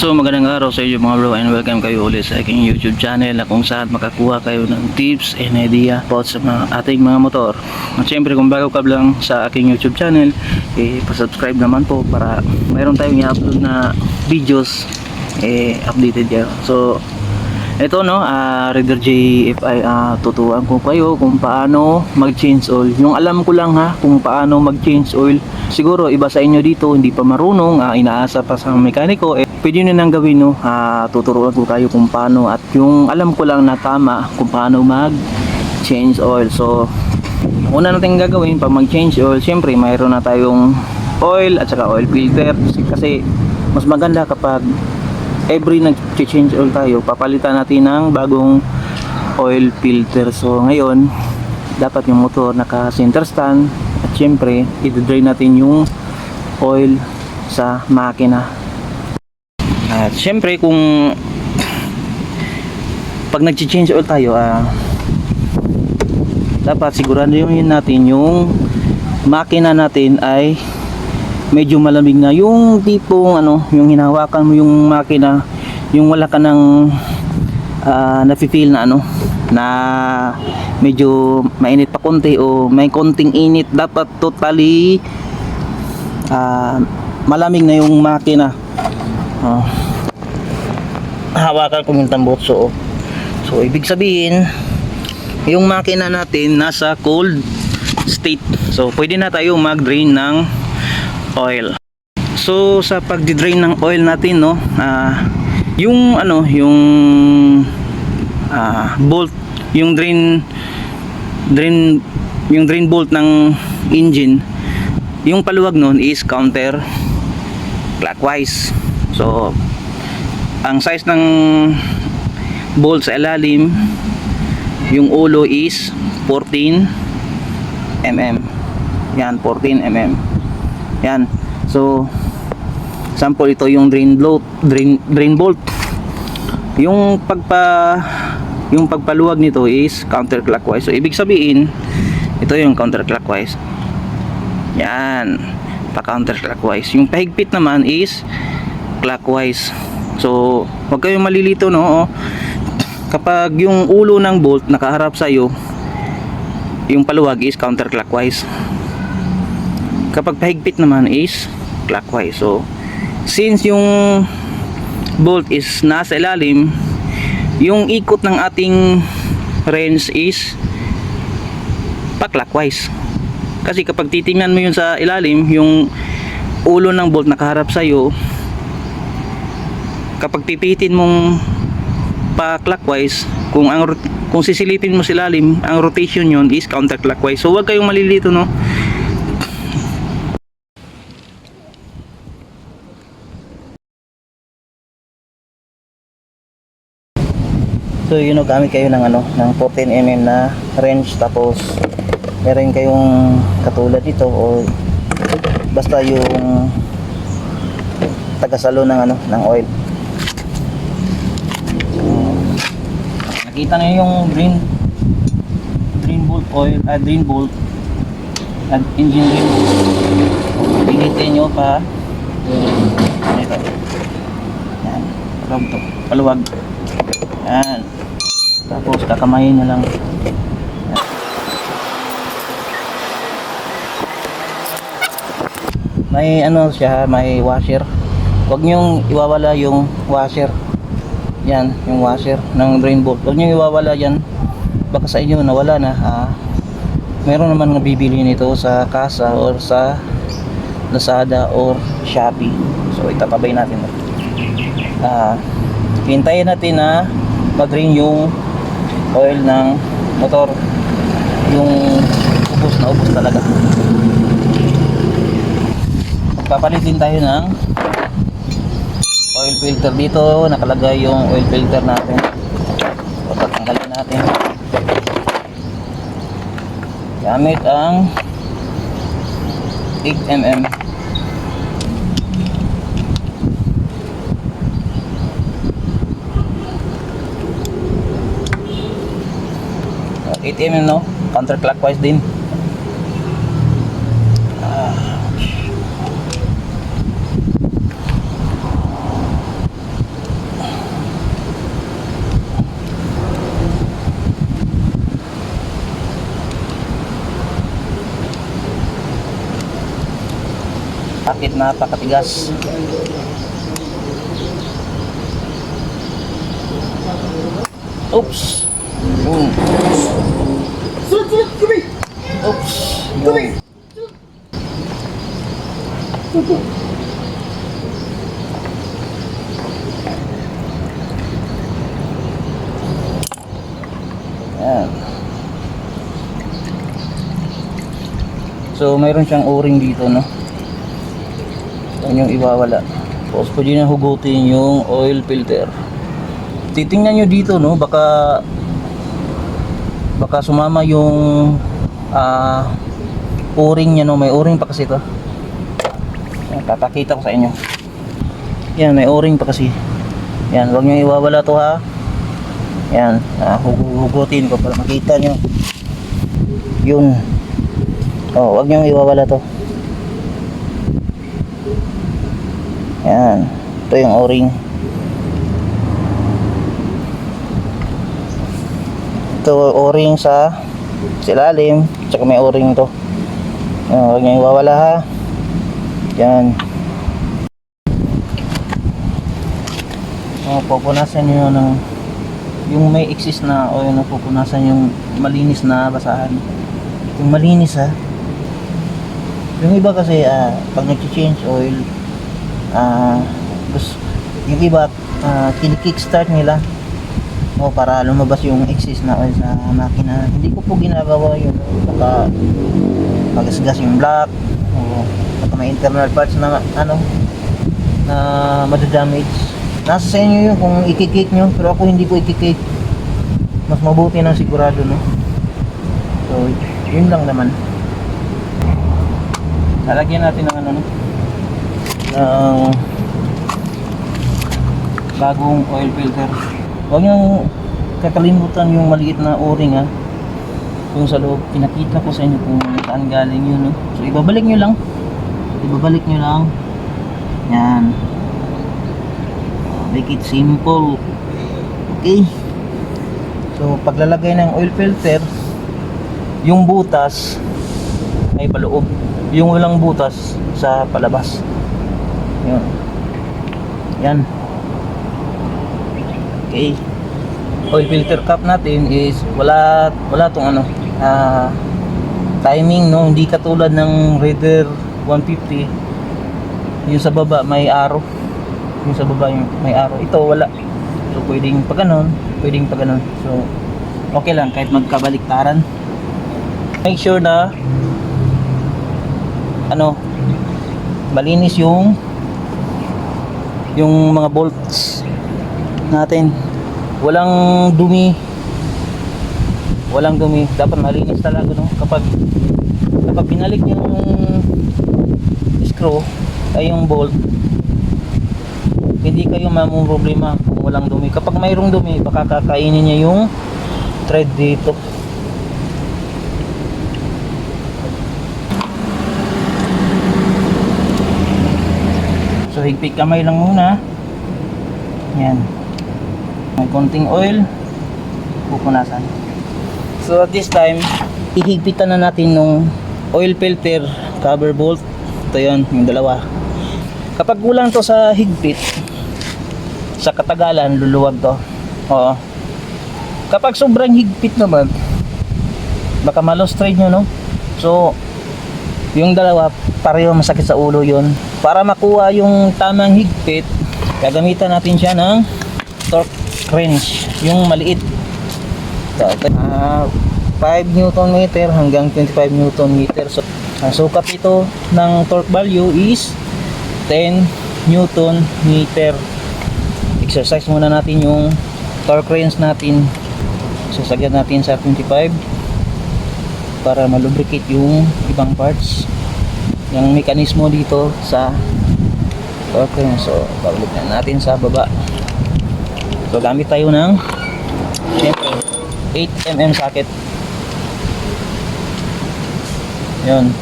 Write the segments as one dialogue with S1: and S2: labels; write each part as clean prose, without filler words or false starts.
S1: So magandang araw sa inyo mga bro, and welcome kayo ulit sa aking YouTube channel na kung saan makakuha kayo ng tips and idea about sa ating mga motor. At syempre kung bago ka lang sa aking YouTube channel, pa-subscribe naman po para mayroon tayong i-upload na videos updated kayo. So ito Raider JFI, tuturuan ko kayo kung paano mag-change oil. Yung alam ko lang kung paano mag-change oil. Siguro iba sa inyo dito hindi pa marunong, inaasa pa sa mekaniko, pwede nyo nang gawin tuturuan ko kayo kung paano, at yung alam ko lang na tama kung paano mag-change oil. So una natin gagawin pag mag-change oil, syempre mayroon na tayong oil at saka oil filter, kasi mas maganda kapag every nag-change oil tayo, papalitan natin ng bagong oil filter. So ngayon dapat yung motor naka center stand, at syempre i-drain natin yung oil sa makina. At syempre kung pag nag-change oil tayo, dapat siguraduhin natin yung makina natin ay medyo malamig na, yung tipong yung hinahawakan mo yung makina, yung wala ka ng nafe-feel na na medyo mainit pa konti o may konting init. Dapat totally malamig na yung makina. Hawakan ko yung tambutso. So ibig sabihin yung makina natin nasa cold state. So pwede na tayo mag-drain ng oil. So sa pag-drain ng oil natin, yung bolt, yung drain bolt ng engine, yung paluwag nun is counter clockwise. So ang size ng bolt sa ilalim, yung ulo is 14 mm. Yan, 14 mm. Yan. So sample ito yung drain bolt. Yung pagpaluwag nito is counterclockwise. So ibig sabihin ito yung counterclockwise. Yan, pa counterclockwise. Yung pahigpit naman is clockwise. So huwag kayong malilito, kapag yung ulo ng bolt nakaharap sa iyo, yung paluwag is counterclockwise. Kapag pahigpit naman is clockwise. So since yung bolt is nasa ilalim, yung ikot ng ating wrench is pa clockwise. Kasi kapag titingnan mo yun sa ilalim, yung ulo ng bolt nakaharap sa iyo, kapag pipitin mong pa clockwise, kung sisilipin mo sa ilalim, ang rotation yun is counterclockwise. So huwag kayong malilito, So gamit kayo ng ng 14 mm na wrench, tapos meron kayong katulad ito o basta yung tagasalo ng ng oil. Nakita niyo yung drain bolt oil, drain bolt at engine drain bolt. Pinitin nyo pa ito. Yan, paluwag. Yan. Tapos kakamayin nyo lang. May siya, may washer. Huwag nyong iwawala yung washer. Yan, yung washer ng drain bolt. Huwag nyong iwawala yan. Baka sa inyo nawala na. Meron naman nabibili nito sa Kasa or sa Lazada or Shopee. So itatapay natin. Hintayin natin na mag-drain yung oil ng motor, yung ubos na ubos talaga. Magpapalit din tayo ng oil filter. Dito nakalagay yung oil filter natin. So tatanggalin natin gamit ang 8 mm. 8 mm, counterclockwise din. Bakit napakatigas? Oops. Yun. Oops. Yun. Yan. So mayroon siyang o-ring dito, no? Yan yung iwawala. Tapos pwede na hugutin yung oil filter. Titingnan nyo dito, no? Baka sumama yung o-ring nya, no? May o-ring pa kasi ito. Papakita ko sa inyo. Yan, may o-ring pa kasi. Yan, huwag nyo iwawala to, ha. Yan, hugutin ko para makita nyo. Yun. Oh, huwag nyo iwawala to. Yan, ito yung o-ring. Ito o-ring sa ilalim, tsaka may o-ring to. Yan, huwag nyo iwawala, ha. Yan. Pupunasan nyo ng yung may excess na o yung napupunasan yung malinis na basahan. Yung malinis, ha. Yung iba kasi pag nag-change oil, yung iba kini-kickstart nila para lumabas yung excess na oil sa makina. Hindi ko po ginagawa yun. Baka magasgas yung block o baka may internal parts na na madadamage. Nasa sa inyo yun kung i-kick nyo, pero ako hindi ko i-kick. Mas mabuti ng sigurado, no? So yun lang naman. Lalagyan natin ng ng bagong oil filter. Huwag niyong kakalimutan yung maliit na o-ring, ha. Yung sa loob, pinakita ko sa inyo kung saan galing yun, no? So ibabalik nyo lang. Yan. Make it simple. Okay. So paglalagay ng oil filter, yung butas ay paloob, yung walang butas sa palabas. Yan. Okay. Oil filter cap natin is wala tong timing, no? Hindi katulad ng Raider 150. Yung sa baba may arrow. Yung sa baba yung may arrow. Ito wala. So pwedeng pa ganun, So okay lang kahit magkabaliktaran. Make sure na malinis yung mga bolts natin. Walang dumi. Dapat malinis talaga, no? Kapag pinalik yung screw ay yung bolt, hindi kayo problema kung walang dumi. Kapag mayroong dumi, baka kakainin niya yung thread dito. So higpit kamay lang muna. Yan. May konting oil, pupunasan. So at this time, ihigpitan na natin nung oil filter cover bolt. Ito yun, yung dalawa. Kapag kulang to sa higpit, sa katagalan luluwag to. Oo. Kapag sobrang higpit naman, baka ma-lost thread nyo, no? So yung dalawa pareho masakit sa ulo yun. Para makuha yung tamang higpit, gagamitan natin siya ng torque wrench, yung maliit. So 5 Newton meter hanggang 25 Newton meter. So ang sukat ito ng torque value is 10 Newton meter. Exercise muna natin yung torque wrench natin. Sasagyan natin sa 25 para malubricate yung ibang parts. Yung mekanismo dito sa torque wrench. So babalik na natin sa baba. So gamit tayo ng syempre 8mm socket. Yun.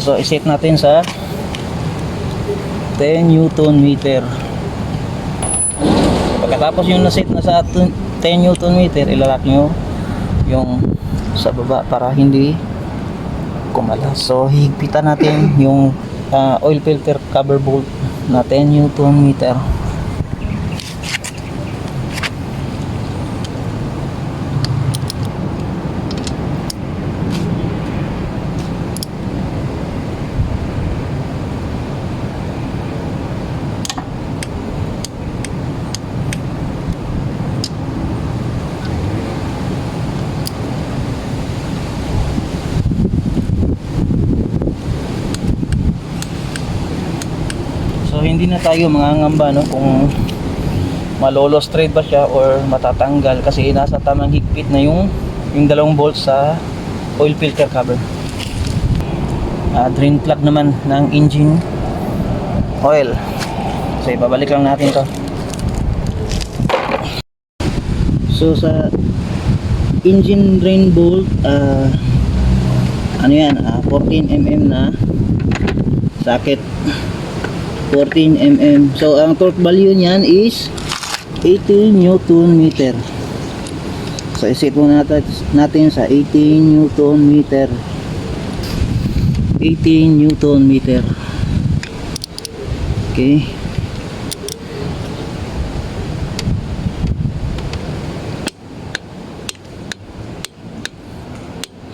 S1: So iset natin sa 10 Newton meter. Pagkatapos yung naset na sa 10 Newton meter, ilalak nyo yung sa baba para hindi kumalas. So higpitan natin yung oil filter cover bolt na 10 Newton meter. So hindi na tayo mangangamba no kung malolos straight ba siya or matatanggal kasi nasa tamang higpit na yung dalawang bolts sa oil filter cover. Drain plug naman ng engine oil. So ibabalik lang natin to. So sa engine drain bolt ano yan, 14mm na socket, 14mm. So ang torque value niyan is 18 Newton meter. So iset mo natin sa 18 Newton meter. 18 Newton meter. Okay.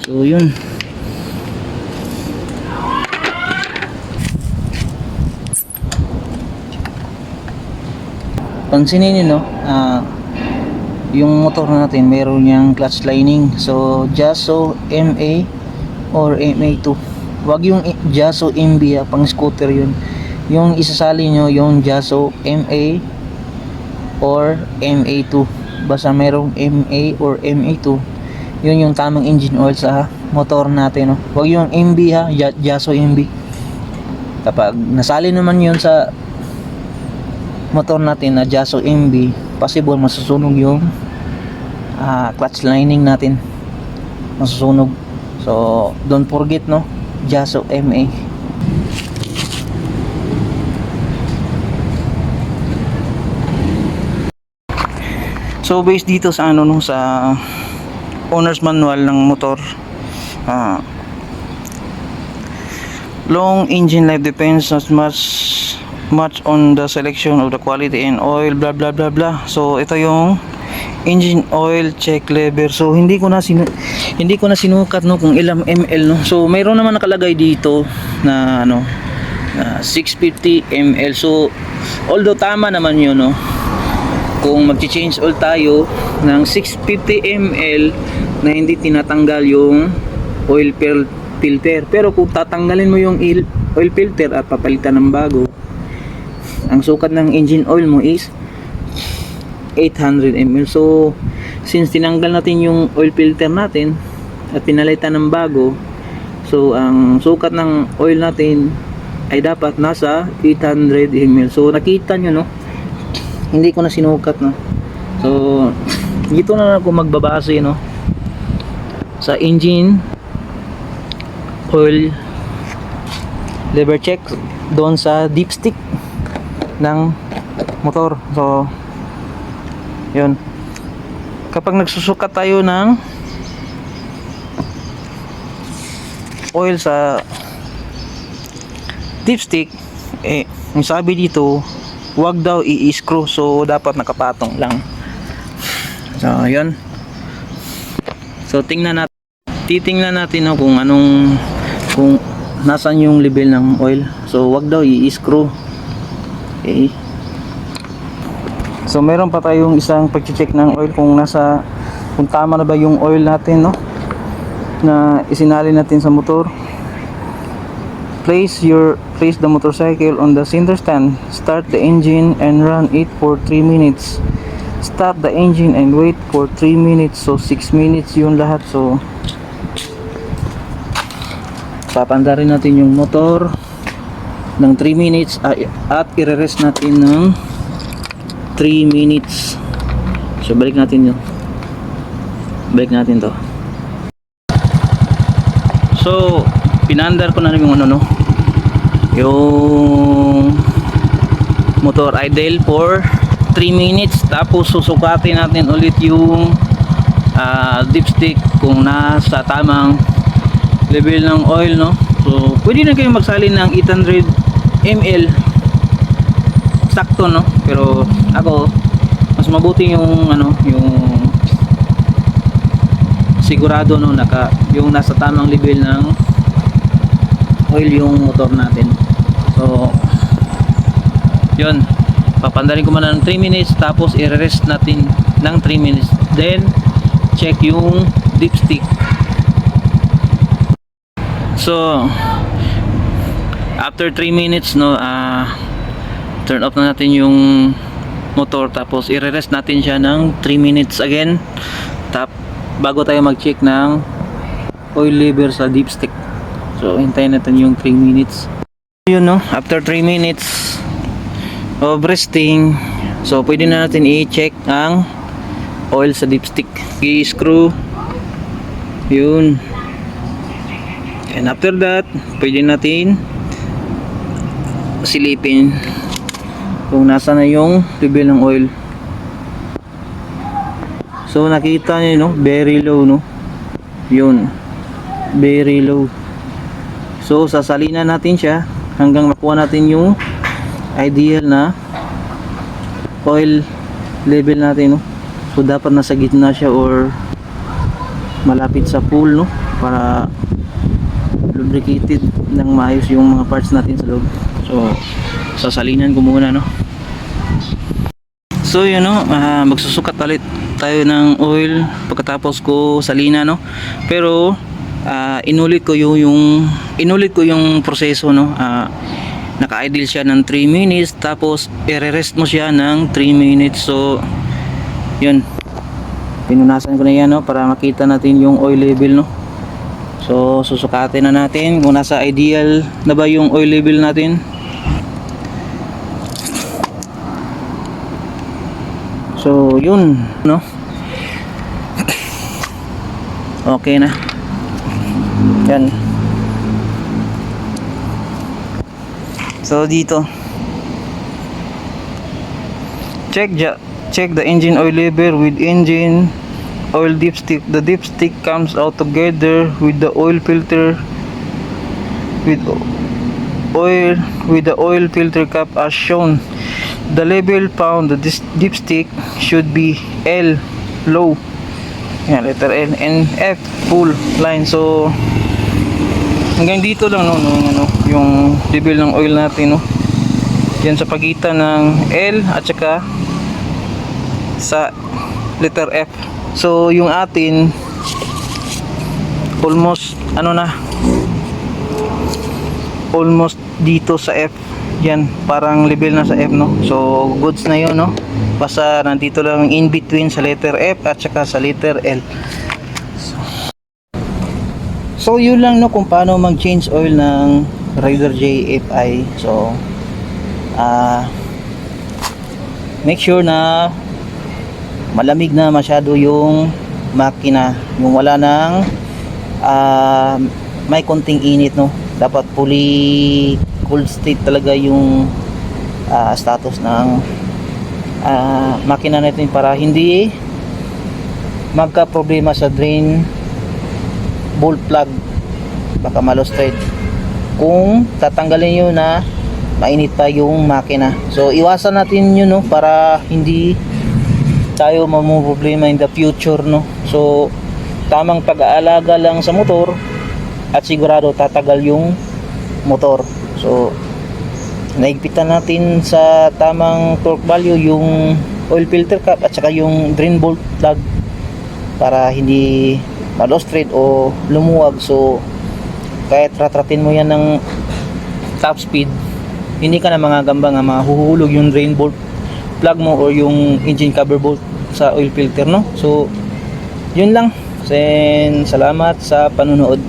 S1: So yun. Pansinin niyo no, yung motor natin meron niyang clutch lining. So Jaso MA or MA2. Wag yung Jaso MB pang scooter yun. Yung isasali nyo yung Jaso MA or MA2. Basta merong MA or MA2, yun yung tamang engine oil sa motor natin no. Wag yung MB ha, Jaso MB. Kapag nasali naman yun sa motor natin na Jaso MB, possible masusunog yung clutch lining natin, masusunog. So don't forget no, Jaso MA. So based dito sa ano no, sa owner's manual ng motor, long engine life depends as much on the selection of the quality and oil, blah blah blah blah. So ito yung engine oil check lever. So hindi ko na sinukat no kung ilang ml no. So mayroon naman nakalagay dito na ano 650 ml. So although tama naman yun no, kung magchi-change oil tayo ng 650 ml na hindi tinatanggal yung oil filter. Pero kung tatanggalin mo yung oil filter at papalitan ng bago, ang sukat ng engine oil mo is 800 ml. So since tinanggal natin yung oil filter natin at pinalitan ng bago, so ang sukat ng oil natin ay dapat nasa 800 ml. So nakita nyo no, hindi ko na sinukat no. So dito na ako magbabase no sa engine oil lever check doon sa dipstick ng motor. So yun, kapag nagsusukat tayo ng oil sa dipstick, ang sabi dito wag daw i-screw, so dapat nakapatong lang. So yun, so titingnan natin no, kung nasan yung level ng oil. So wag daw i-screw. Okay. So meron pa tayong isang pag-check ng oil kung tama na ba yung oil natin no, na isinali natin sa motor. Place the motorcycle on the center stand. Start the engine and run it for 3 minutes. Stop the engine and wait for 3 minutes. So 6 minutes yun lahat. So papandarin natin yung motor ng 3 minutes at i-rest natin ng 3 minutes. So balik natin to. So pinandar ko na yung ano no, yung motor idle for 3 minutes. Tapos susukatin natin ulit yung dipstick kung nasa tamang level ng oil no. So pwede na kayong magsalin ng 800 ml sakto, no? Pero ako mas mabuti yung ano, yung sigurado, no, yung nasa tamang level ng oil yung motor natin. So yun, papandarin ko muna ng 3 minutes, tapos i-rest natin ng 3 minutes, then check yung dipstick. So after 3 minutes, no, turn off na natin yung motor, tapos i-rest natin siya ng 3 minutes again, bago tayo mag-check ng oil level sa dipstick. So hintayin natin yung 3 minutes. Yun, no, after 3 minutes of resting, so pwede na natin i-check ang oil sa dipstick. I-screw yun, and after that pwede natin silipin kung nasa na yung level ng oil. So nakita niyo, no, very low, no, yun, very low. So sasalinan natin siya hanggang makuha natin yung ideal na oil level natin, no. So dapat nasa gitna siya or malapit sa full, no, para lubricated ng maayos yung mga parts natin sa loob. So sasalinan ko muna, no. So yun, no, magsusukat ulit tayo ng oil pagkatapos ko salina, no. Pero inulit ko yung proseso, no. Naka-idle siya ng 3 minutes, tapos i-rest mo siya ng 3 minutes. So yun, pinunasan ko na yan, no, para makita natin yung oil level, no. So susukatin na natin kung nasa ideal na ba yung oil level natin. So yun, no, okay na yan. So dito check the engine oil level with engine oil dipstick. The dipstick comes out together with the oil filter with the oil filter cap as shown. The level found the dipstick should be L low, yan, letter L, and F full line. So hanggang dito lang, no, yung level ng oil natin, no, yan sa pagitan ng L at saka sa letter F. So yung atin almost almost dito sa F, yan, parang level na sa F, no. So goods na yun, no, basta nandito lang in between sa letter F at saka sa letter L. So yun lang, no, kung paano mag change oil ng Raider JFI. So make sure na malamig na masyado yung makina, yung wala ng may konting init, no. Dapat fully cold state talaga yung status ng makina natin para hindi magka problema sa drain bolt plug, baka malo-straight kung tatanggalin nyo na mainit pa yung makina. So iwasan natin yun, no, para hindi tayo problema in the future, no. So tamang pag-aalaga lang sa motor at sigurado tatagal yung motor. So naigpitan natin sa tamang torque value yung oil filter cap at saka yung drain bolt plug para hindi malo-straight o lumuwag. So kahit ratratin mo yan ng top speed, hindi ka na mangagamba nga mahuhulog yung drain bolt plug mo or yung engine cover bolt sa oil filter, no. So yun lang. Salamat sa panunood.